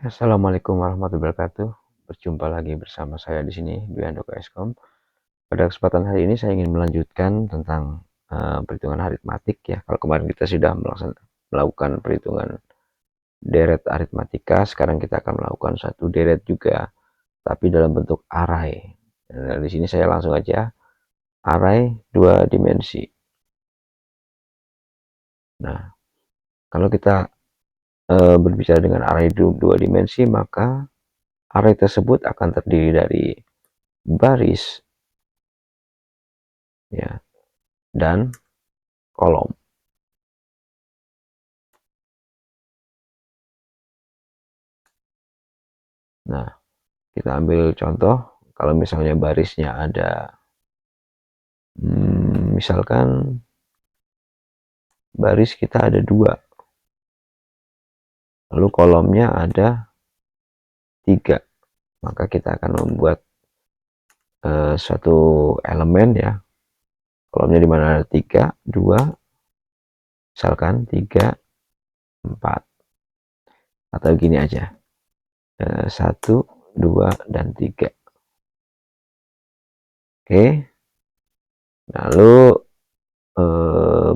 Assalamualaikum warahmatullahi wabarakatuh. Berjumpa lagi bersama saya di sini, Dwi Handoko Eskom. Pada kesempatan hari ini saya ingin melanjutkan tentang perhitungan aritmatik ya. Kalau kemarin kita sudah melakukan perhitungan deret aritmatika, sekarang kita akan melakukan satu deret juga, tapi dalam bentuk array. Nah, di sini saya langsung aja array 2 dimensi. Nah, kalau kita berbicara dengan array 2 dimensi, maka array tersebut akan terdiri dari baris ya dan kolom. Nah, kita ambil contoh, kalau misalnya barisnya ada, misalkan baris kita ada 2, lalu kolomnya ada 3, maka kita akan membuat suatu elemen ya, kolomnya di mana ada 3, 2, misalkan 3, 4, atau gini aja, 1, 2, dan 3. Oke, lalu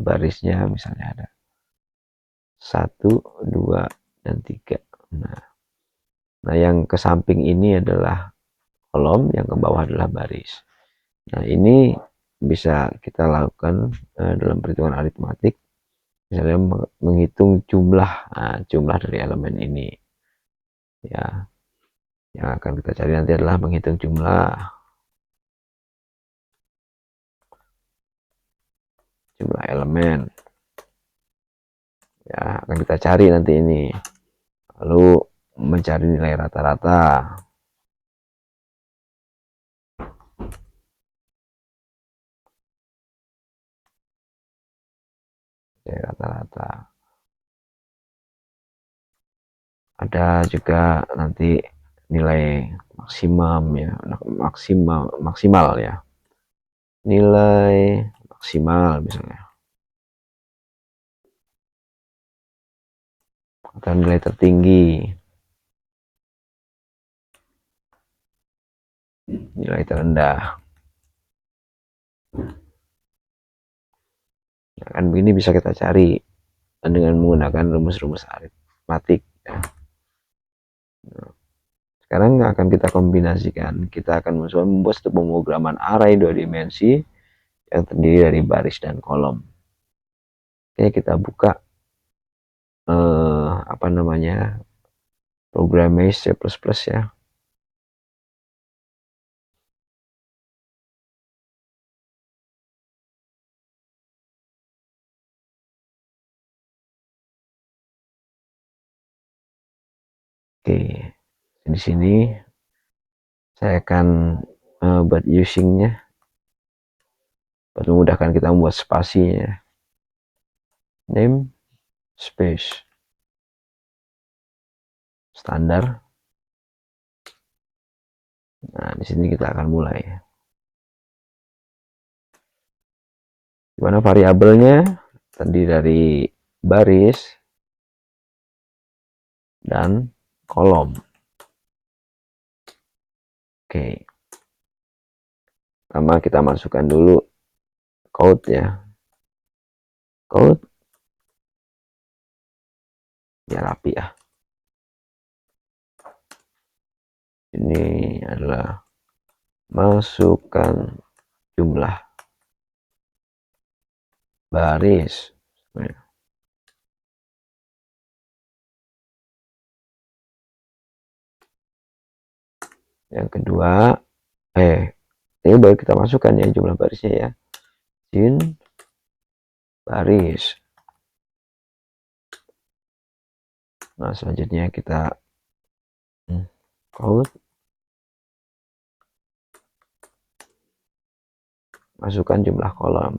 barisnya misalnya ada 1, 2, dan 3. Nah, yang ke samping ini adalah kolom, yang ke bawah adalah baris. Nah, ini bisa kita lakukan dalam perhitungan aritmatik, misalnya menghitung jumlah dari elemen ini ya. Yang akan kita cari nanti adalah menghitung jumlah elemen ya, akan kita cari nanti ini, lalu mencari nilai rata-rata. Ada juga nanti nilai maksimum ya, maksimal ya, nilai maksimal misalnya, atau nilai tertinggi, nilai terendah. Nah, kan begini bisa kita cari dengan menggunakan rumus-rumus aritmatik ya. Sekarang akan kita kombinasikan, kita akan membuat satu pemrograman array 2 dimensi yang terdiri dari baris dan kolom. Oke, kita buka apa namanya, program C++ ya. Oke, di sini saya akan buat usingnya, buat memudahkan kita membuat spasinya. Name space standar. Nah, di sini kita akan mulai. Di mana variabelnya terdiri dari baris dan kolom. Oke. Pertama kita masukkan dulu code ya. Code ya, rapi ya. Ini adalah masukkan jumlah baris. Yang kedua, ini baru kita masukkan ya jumlah barisnya ya. Sin baris. Nah, selanjutnya kita code, masukkan jumlah kolom.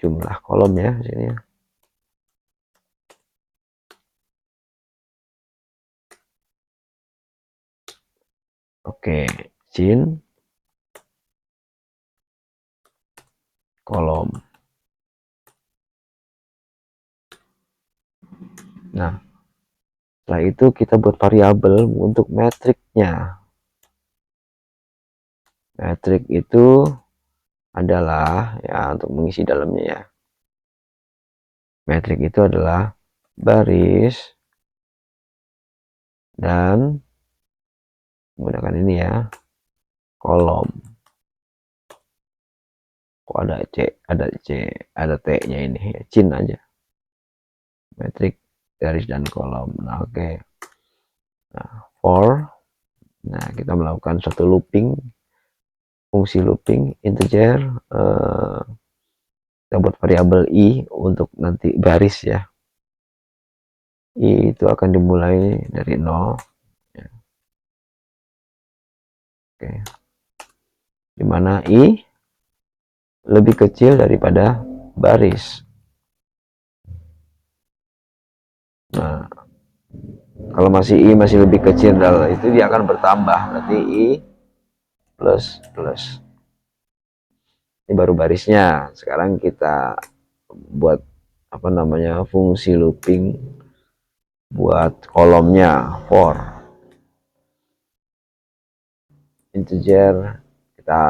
Jumlah kolom ya sini ya. Oke, sin kolom. Nah, setelah itu kita buat variabel untuk metriknya. Metrik itu adalah ya untuk mengisi dalamnya ya. Metrik itu adalah baris dan menggunakan ini ya, kolom. Kok ada ada T-nya ini ya, cin aja. Metrik garis dan kolom. Nah, oke. Nah, for. Nah, kita melakukan suatu looping, fungsi looping integer. Kita buat variabel i untuk nanti baris ya. I itu akan dimulai dari 0 ya. Oke. Dimana i lebih kecil daripada baris. Nah, kalau masih i masih lebih kecil dari itu, dia akan bertambah. Berarti i plus plus. Ini baru barisnya. Sekarang kita buat apa namanya, fungsi looping buat kolomnya. For integer, kita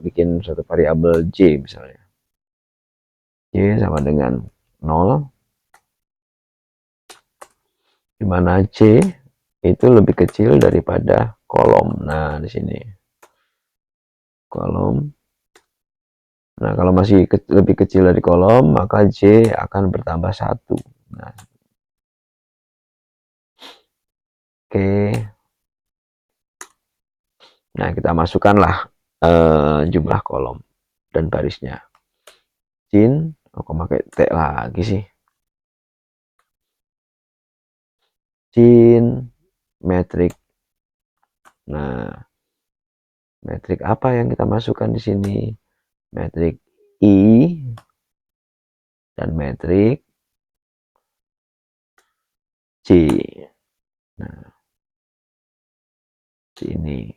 bikin suatu variabel j misalnya. J sama dengan 0, dimana C itu lebih kecil daripada kolom. Nah, di sini kolom. Nah, kalau masih lebih kecil dari kolom, maka J akan bertambah 1. Nah, oke. Nah, kita masukkanlah jumlah kolom dan barisnya. Cin, kok pakai T lagi sih? Cin, metrik. Nah, metrik apa yang kita masukkan di sini? Metrik I dan metrik C. Nah, sini.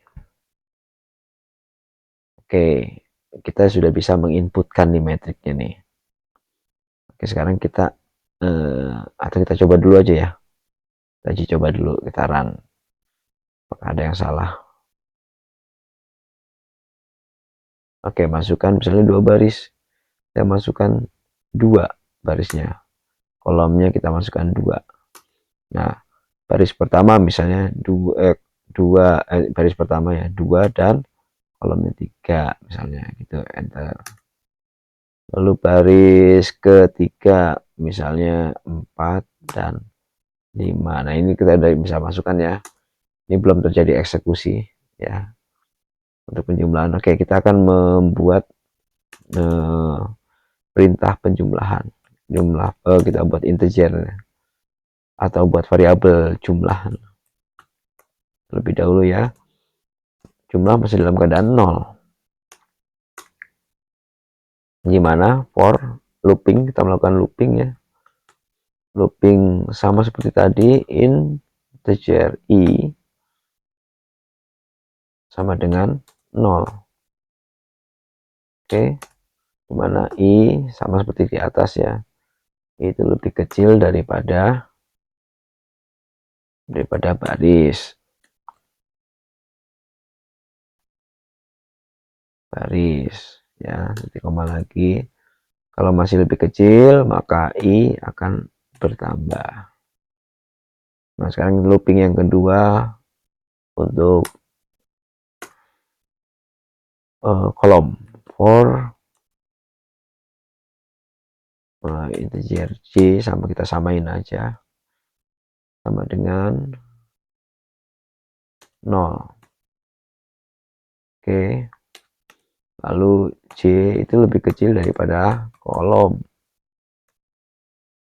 Oke, kita sudah bisa menginputkan nih metriknya nih. Oke, sekarang kita atau kita coba dulu aja ya. Kita coba dulu, kita run. Apakah ada yang salah? Oke, masukkan misalnya 2 baris. Kita masukkan 2 barisnya. Kolomnya kita masukkan 2. Nah, baris pertama misalnya 2 baris pertama ya 2 dan kolomnya 3 misalnya gitu, enter. Lalu baris ketiga misalnya 4 dan 5. Nah, ini kita udah bisa masukkan ya. Ini belum terjadi eksekusi ya untuk penjumlahan. Oke, kita akan membuat perintah penjumlahan. Jumlah kita buat integer atau buat variabel jumlah terlebih dahulu ya. Jumlah masih dalam keadaan 0. Gimana? For looping, kita melakukan looping ya. Looping sama seperti tadi, integer i sama dengan 0. Oke, dimana i sama seperti di atas ya, itu lebih kecil daripada baris ya, titik koma lagi. Kalau masih lebih kecil maka i akan bertambah. Nah, sekarang looping yang kedua untuk kolom. For integer j sama kita samain aja sama dengan 0. Oke, lalu j itu lebih kecil daripada kolom.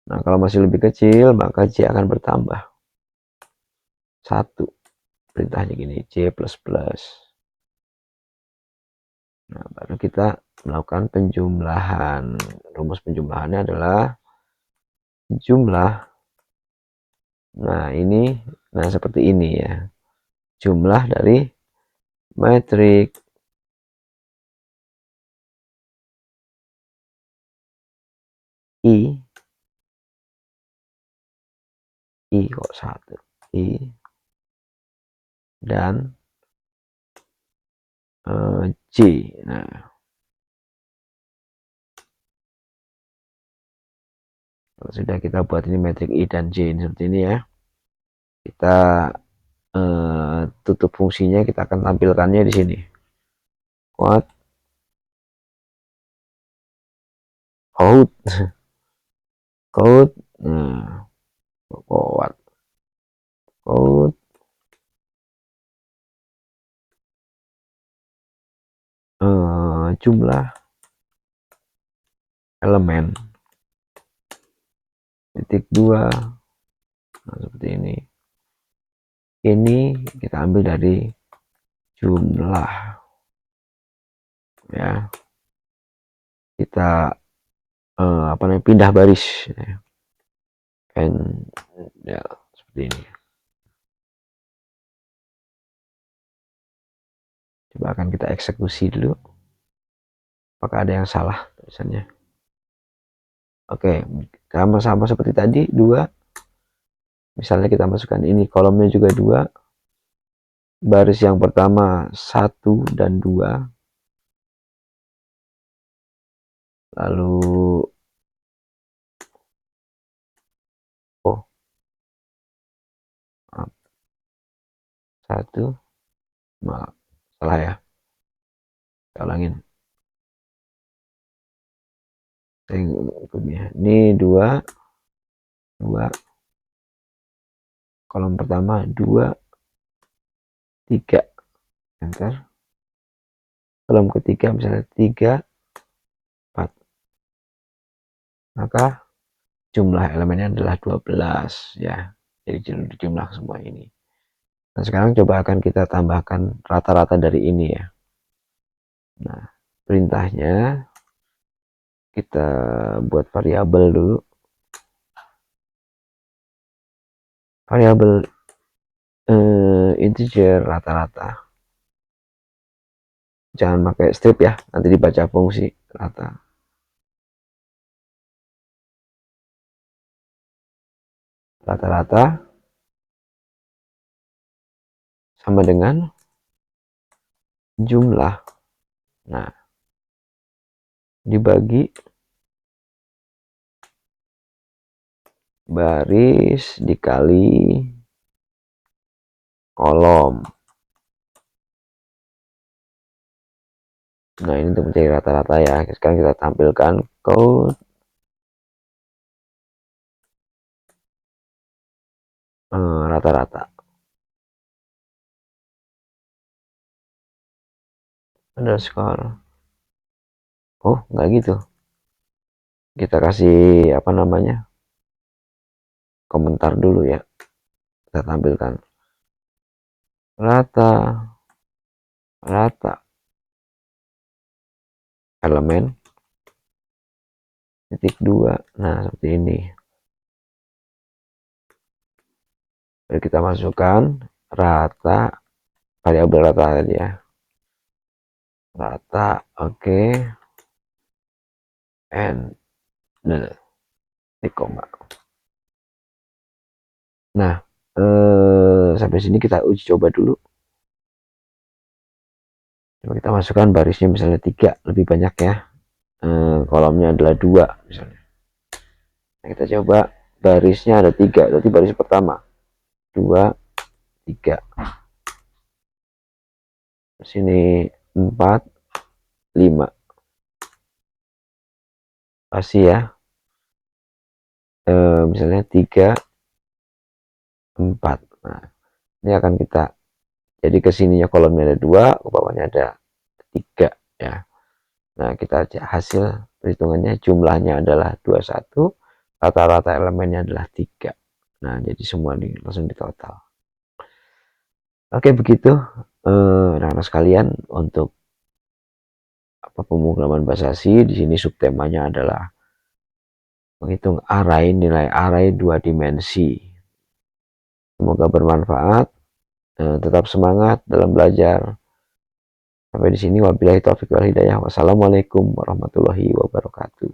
Nah, kalau masih lebih kecil maka j akan bertambah 1. Perintahnya gini, j plus plus. Nah, baru kita melakukan penjumlahan. Rumus penjumlahannya adalah jumlah. Nah, ini seperti ini ya. Jumlah dari metrik I I kok 1 I dan J. Nah, kalau sudah kita buat ini metrik I dan J ini seperti ini ya, kita tutup fungsinya, kita akan tampilkannya di sini. Quote out code, nah quote code jumlah elemen titik 2. Nah, seperti ini kita ambil dari jumlah ya, kita apa namanya, pindah baris ya. Ya seperti ini. Coba akan kita eksekusi dulu, apakah ada yang salah tulisannya. Oke, sama-sama seperti tadi 2. Misalnya kita masukkan ini, kolomnya juga 2, baris yang pertama 1 dan 2, lalu oh 1, maaf salah ya, saya ulangin, ini 2 kolom pertama 2 3 enter, kolom ketiga misalnya 3 4, maka jumlah elemennya adalah 12 ya, jadi jumlah semua ini. Nah sekarang coba akan kita tambahkan rata-rata dari ini ya. Nah perintahnya kita buat variabel dulu, variabel integer rata-rata, jangan pakai strip ya, nanti dibaca fungsi rata-rata sama dengan jumlah, nah dibagi baris dikali kolom. Nah ini untuk mencari rata-rata ya. Sekarang kita tampilkan code rata-rata underscore. Oh nggak gitu, kita kasih apa namanya, komentar dulu ya, kita tampilkan rata elemen titik 2. Nah seperti ini, lalu kita masukkan rata, variabel rata tadi ya, rata, oke, and koma. Nah sampai sini kita uji coba dulu. Coba kita masukkan barisnya misalnya 3, lebih banyak ya, kolomnya adalah 2 misalnya. Nah, kita coba barisnya ada 3, berarti baris pertama 2 3, sini 4 5, pasti ya, misalnya 3 4. Nah ini akan kita, jadi kesininya kolomnya ada 2, ke bawahnya ada 3 ya. Nah kita hasil perhitungannya, jumlahnya adalah 21, rata-rata elemennya adalah 3. Nah jadi semua ini langsung ditotal. Oke begitu anak-anak sekalian, untuk pemrograman bahasa C. Di sini subtemanya adalah menghitung array, nilai array 2 dimensi. Semoga bermanfaat, tetap semangat dalam belajar. Sampai di sini, wabillahi taufiq wal hidayah. Wassalamualaikum warahmatullahi wabarakatuh.